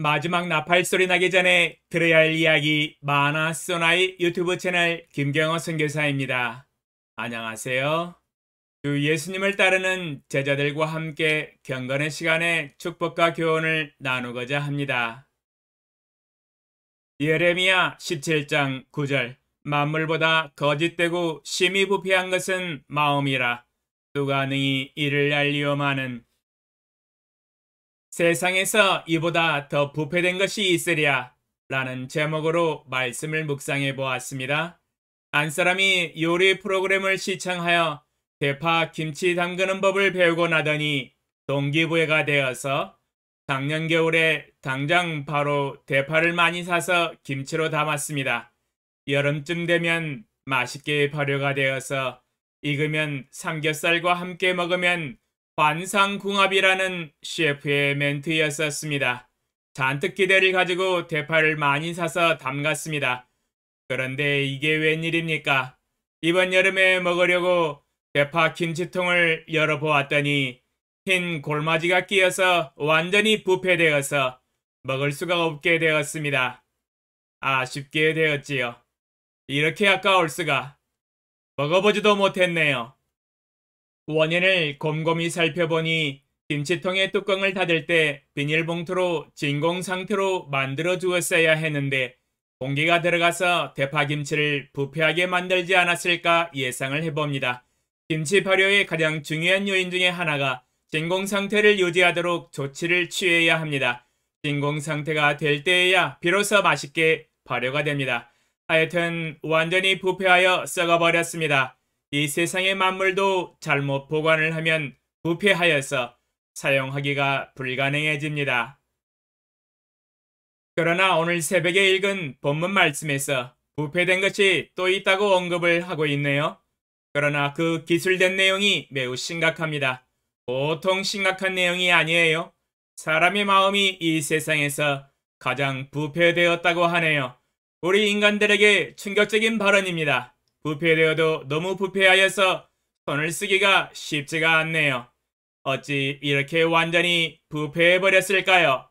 마지막 나팔 소리 나기 전에 들어야 할 이야기 마나소나의 유튜브 채널 김경호 선교사입니다. 안녕하세요. 주 예수님을 따르는 제자들과 함께 경건의 시간에 축복과 교훈을 나누고자 합니다. 예레미야 17장 9절 만물보다 거짓되고 심히 부패한 것은 마음이라 누가 능히 이를 알리오마는. 세상에서 이보다 더 부패된 것이 있으랴 라는 제목으로 말씀을 묵상해 보았습니다. 한 사람이 요리 프로그램을 시청하여 대파 김치 담그는 법을 배우고 나더니 동기부여가 되어서 작년 겨울에 당장 바로 대파를 많이 사서 김치로 담았습니다. 여름쯤 되면 맛있게 발효가 되어서 익으면 삼겹살과 함께 먹으면 환상궁합이라는 셰프의 멘트였었습니다. 잔뜩 기대를 가지고 대파를 많이 사서 담갔습니다. 그런데 이게 웬일입니까? 이번 여름에 먹으려고 대파 김치통을 열어보았더니 흰 골마지가 끼어서 완전히 부패되어서 먹을 수가 없게 되었습니다. 아쉽게 되었지요. 이렇게 아까울 수가. 먹어보지도 못했네요. 원인을 곰곰이 살펴보니 김치통의 뚜껑을 닫을 때 비닐봉투로 진공 상태로 만들어 주었어야 했는데 공기가 들어가서 대파김치를 부패하게 만들지 않았을까 예상을 해봅니다. 김치 발효의 가장 중요한 요인 중에 하나가 진공 상태를 유지하도록 조치를 취해야 합니다. 진공 상태가 될 때에야 비로소 맛있게 발효가 됩니다. 하여튼 완전히 부패하여 썩어버렸습니다. 이 세상의 만물도 잘못 보관을 하면 부패하여서 사용하기가 불가능해집니다. 그러나 오늘 새벽에 읽은 본문 말씀에서 부패된 것이 또 있다고 언급을 하고 있네요. 그러나 그 기술된 내용이 매우 심각합니다. 보통 심각한 내용이 아니에요. 사람의 마음이 이 세상에서 가장 부패되었다고 하네요. 우리 인간들에게 충격적인 발언입니다. 부패되어도 너무 부패하여서 손을 쓰기가 쉽지가 않네요. 어찌 이렇게 완전히 부패해버렸을까요?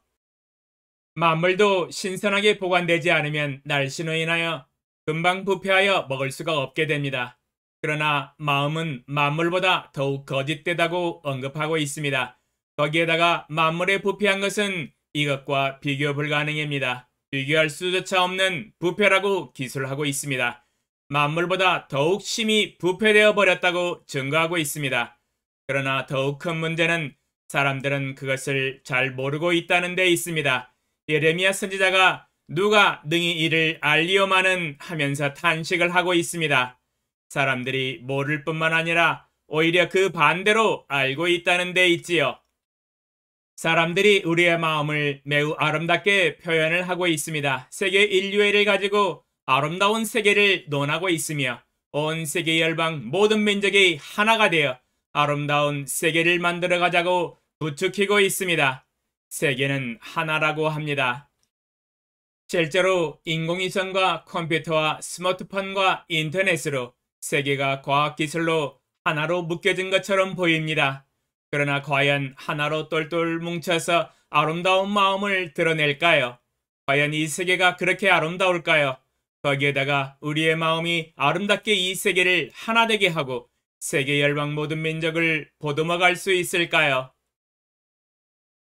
만물도 신선하게 보관되지 않으면 날씨로 인하여 금방 부패하여 먹을 수가 없게 됩니다. 그러나 마음은 만물보다 더욱 거짓되다고 언급하고 있습니다. 거기에다가 만물의 부패한 것은 이것과 비교 불가능입니다. 비교할 수조차 없는 부패라고 기술하고 있습니다. 만물보다 더욱 심히 부패되어 버렸다고 증거하고 있습니다. 그러나 더욱 큰 문제는 사람들은 그것을 잘 모르고 있다는 데 있습니다. 예레미야 선지자가 누가 능히 이를 알리오마는 하면서 탄식을 하고 있습니다. 사람들이 모를 뿐만 아니라 오히려 그 반대로 알고 있다는 데 있지요. 사람들이 우리의 마음을 매우 아름답게 표현을 하고 있습니다. 세계 인류애를 가지고 아름다운 세계를 논하고 있으며 온 세계 열방 모든 민족이 하나가 되어 아름다운 세계를 만들어 가자고 부추기고 있습니다. 세계는 하나라고 합니다. 실제로 인공위성과 컴퓨터와 스마트폰과 인터넷으로 세계가 과학기술로 하나로 묶여진 것처럼 보입니다. 그러나 과연 하나로 똘똘 뭉쳐서 아름다운 마음을 드러낼까요? 과연 이 세계가 그렇게 아름다울까요? 거기에다가 우리의 마음이 아름답게 이 세계를 하나 되게 하고 세계 열방 모든 민족을 보듬어갈 수 있을까요?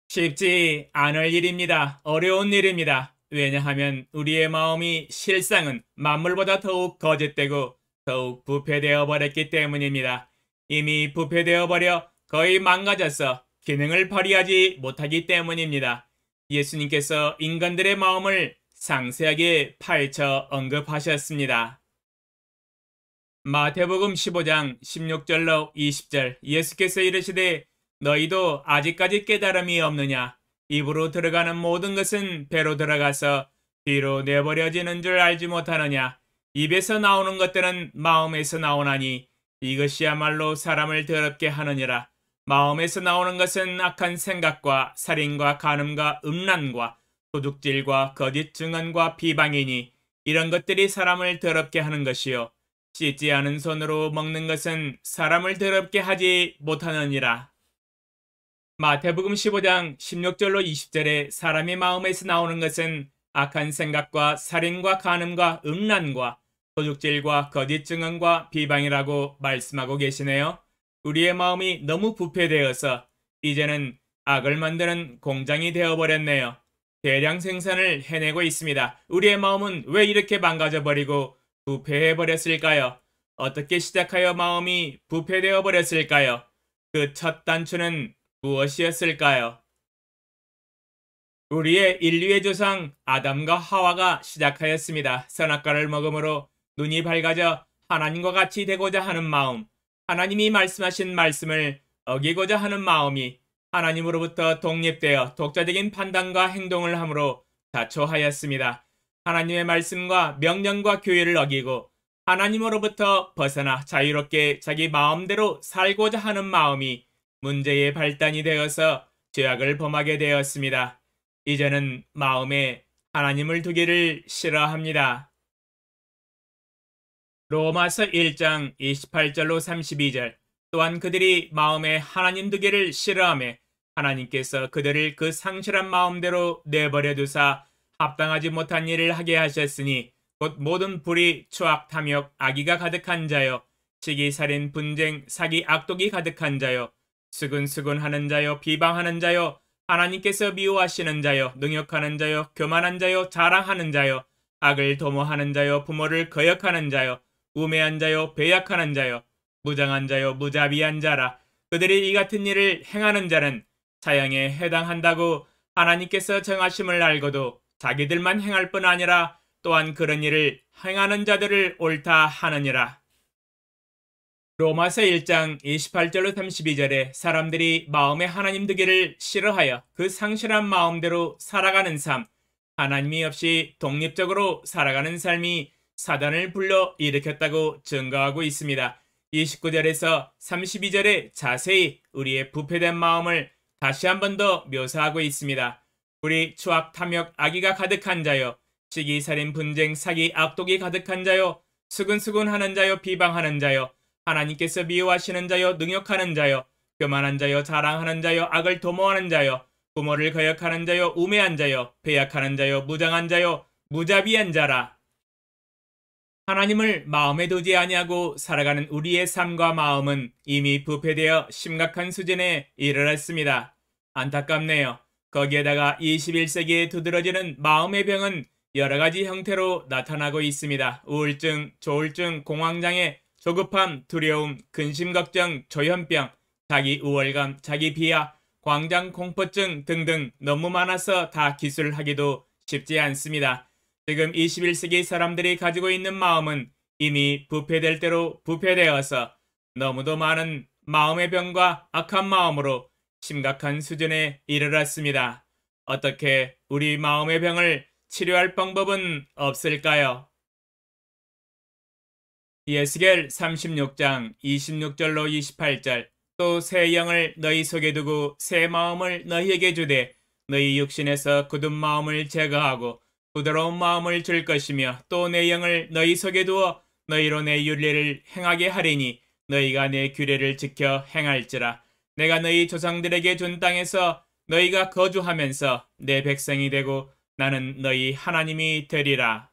쉽지 않을 일입니다. 어려운 일입니다. 왜냐하면 우리의 마음이 실상은 만물보다 더욱 거짓되고 더욱 부패되어 버렸기 때문입니다. 이미 부패되어 버려 거의 망가져서 기능을 발휘하지 못하기 때문입니다. 예수님께서 인간들의 마음을 상세하게 파헤쳐 언급하셨습니다. 마태복음 15장 16절로 20절 예수께서 이르시되 너희도 아직까지 깨달음이 없느냐? 입으로 들어가는 모든 것은 배로 들어가서 뒤로 내버려지는 줄 알지 못하느냐? 입에서 나오는 것들은 마음에서 나오나니 이것이야말로 사람을 더럽게 하느니라. 마음에서 나오는 것은 악한 생각과 살인과 간음과 음란과 도둑질과 거짓 증언과 비방이니 이런 것들이 사람을 더럽게 하는 것이요 씻지 않은 손으로 먹는 것은 사람을 더럽게 하지 못하느니라. 마태복음 15장 16절로 20절에 사람의 마음에서 나오는 것은 악한 생각과 살인과 간음과 음란과 도둑질과 거짓 증언과 비방이라고 말씀하고 계시네요. 우리의 마음이 너무 부패되어서 이제는 악을 만드는 공장이 되어버렸네요. 대량 생산을 해내고 있습니다. 우리의 마음은 왜 이렇게 망가져 버리고 부패해 버렸을까요? 어떻게 시작하여 마음이 부패되어 버렸을까요? 그 첫 단추는 무엇이었을까요? 우리의 인류의 조상 아담과 하와가 시작하였습니다. 선악과를 먹음으로 눈이 밝아져 하나님과 같이 되고자 하는 마음, 하나님이 말씀하신 말씀을 어기고자 하는 마음이 하나님으로부터 독립되어 독자적인 판단과 행동을 함으로 자초하였습니다. 하나님의 말씀과 명령과 교회를 어기고 하나님으로부터 벗어나 자유롭게 자기 마음대로 살고자 하는 마음이 문제의 발단이 되어서 죄악을 범하게 되었습니다. 이제는 마음에 하나님을 두기를 싫어합니다. 로마서 1장 28절로 32절. 또한 그들이 마음에 하나님 두기를 싫어하며 하나님께서 그들을 그 상실한 마음대로 내버려 두사 합당하지 못한 일을 하게 하셨으니 곧 모든 불의, 추악, 탐욕, 악의가 가득한 자요, 시기, 살인, 분쟁, 사기, 악독이 가득한 자요, 수근수근하는 자요, 비방하는 자요, 하나님께서 미워하시는 자요, 능욕하는 자요, 교만한 자요, 자랑하는 자요, 악을 도모하는 자요, 부모를 거역하는 자요, 우매한 자요, 배약하는 자요, 무장한 자요, 무자비한 자라. 그들이 이 같은 일을 행하는 자는 사형에 해당한다고 하나님께서 정하심을 알고도 자기들만 행할 뿐 아니라 또한 그런 일을 행하는 자들을 옳다 하느니라. 로마서 1장 28절로 32절에 사람들이 마음에 하나님 두기를 싫어하여 그 상실한 마음대로 살아가는 삶, 하나님이 없이 독립적으로 살아가는 삶이 사단을 불러 일으켰다고 증거하고 있습니다. 29절에서 32절에 자세히 우리의 부패된 마음을 다시 한 번 더 묘사하고 있습니다. 우리 추악, 탐욕, 악의가 가득한 자요, 시기, 살인, 분쟁, 사기, 악독이 가득한 자요, 수근수근하는 자요, 비방하는 자요, 하나님께서 미워하시는 자요, 능욕하는 자요, 교만한 자요, 자랑하는 자요, 악을 도모하는 자요, 부모를 거역하는 자요, 우매한 자요, 배약하는 자요, 무장한 자요, 무자비한 자라. 하나님을 마음에 두지 아니하고 살아가는 우리의 삶과 마음은 이미 부패되어 심각한 수준에 이르렀습니다. 안타깝네요. 거기에다가 21세기에 두드러지는 마음의 병은 여러 가지 형태로 나타나고 있습니다. 우울증, 조울증, 공황장애, 조급함, 두려움, 근심, 걱정, 조현병, 자기 우월감, 자기 비하, 광장 공포증 등등 너무 많아서 다 기술하기도 쉽지 않습니다. 지금 21세기 사람들이 가지고 있는 마음은 이미 부패될 대로 부패되어서 너무도 많은 마음의 병과 악한 마음으로 심각한 수준에 이르렀습니다. 어떻게 우리 마음의 병을 치료할 방법은 없을까요? 예스겔 36장 26절로 28절. 또 새 영을 너희 속에 두고 새 마음을 너희에게 주되 너희 육신에서 굳은 마음을 제거하고 부드러운 마음을 줄 것이며 또 내 영을 너희 속에 두어 너희로 내 율례를 행하게 하리니 너희가 내 규례를 지켜 행할지라. 내가 너희 조상들에게 준 땅에서 너희가 거주하면서 내 백성이 되고 나는 너희 하나님이 되리라.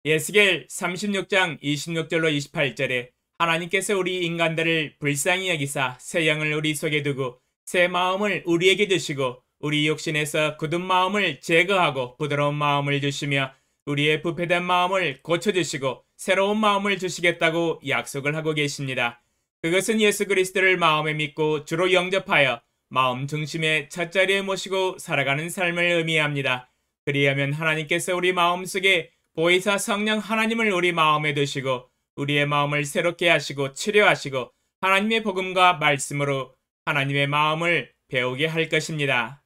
예스겔 36장 26절로 28절에 하나님께서 우리 인간들을 불쌍히 여기사 새 영을 우리 속에 두고 새 마음을 우리에게 주시고 우리 육신에서 굳은 마음을 제거하고 부드러운 마음을 주시며 우리의 부패된 마음을 고쳐주시고 새로운 마음을 주시겠다고 약속을 하고 계십니다. 그것은 예수 그리스도를 마음에 믿고 주로 영접하여 마음 중심의 첫자리에 모시고 살아가는 삶을 의미합니다. 그리하면 하나님께서 우리 마음속에 보혜사 성령 하나님을 우리 마음에 두시고 우리의 마음을 새롭게 하시고 치료하시고 하나님의 복음과 말씀으로 하나님의 마음을 배우게 할 것입니다.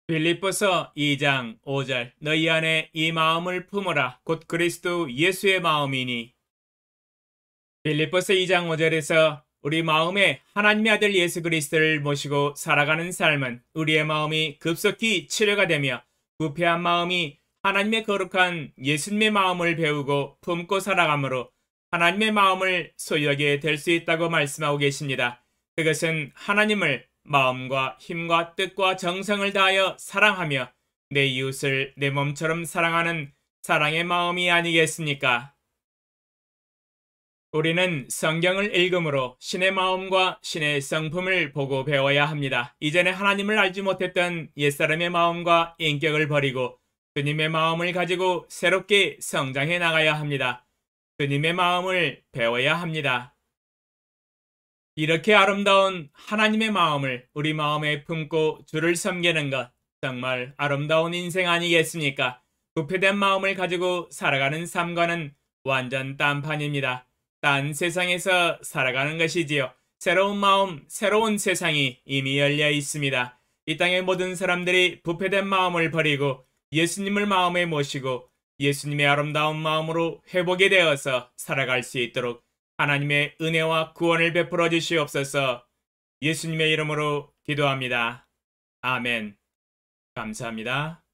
빌립보서 2장 5절. 너희 안에 이 마음을 품으라 곧 그리스도 예수의 마음이니. 빌립보서 2장 5절에서 우리 마음에 하나님의 아들 예수 그리스도를 모시고 살아가는 삶은 우리의 마음이 급속히 치료가 되며 부패한 마음이 하나님의 거룩한 예수님의 마음을 배우고 품고 살아가므로 하나님의 마음을 소유하게 될 수 있다고 말씀하고 계십니다. 그것은 하나님을 마음과 힘과 뜻과 정성을 다하여 사랑하며 내 이웃을 내 몸처럼 사랑하는 사랑의 마음이 아니겠습니까? 우리는 성경을 읽음으로 신의 마음과 신의 성품을 보고 배워야 합니다. 이전에 하나님을 알지 못했던 옛사람의 마음과 인격을 버리고 주님의 마음을 가지고 새롭게 성장해 나가야 합니다. 주님의 마음을 배워야 합니다. 이렇게 아름다운 하나님의 마음을 우리 마음에 품고 주를 섬기는 것, 정말 아름다운 인생 아니겠습니까? 부패된 마음을 가지고 살아가는 삶과는 완전 딴판입니다. 딴 세상에서 살아가는 것이지요. 새로운 마음, 새로운 세상이 이미 열려 있습니다. 이 땅의 모든 사람들이 부패된 마음을 버리고 예수님을 마음에 모시고 예수님의 아름다운 마음으로 회복이 되어서 살아갈 수 있도록 하나님의 은혜와 구원을 베풀어 주시옵소서. 예수님의 이름으로 기도합니다. 아멘. 감사합니다.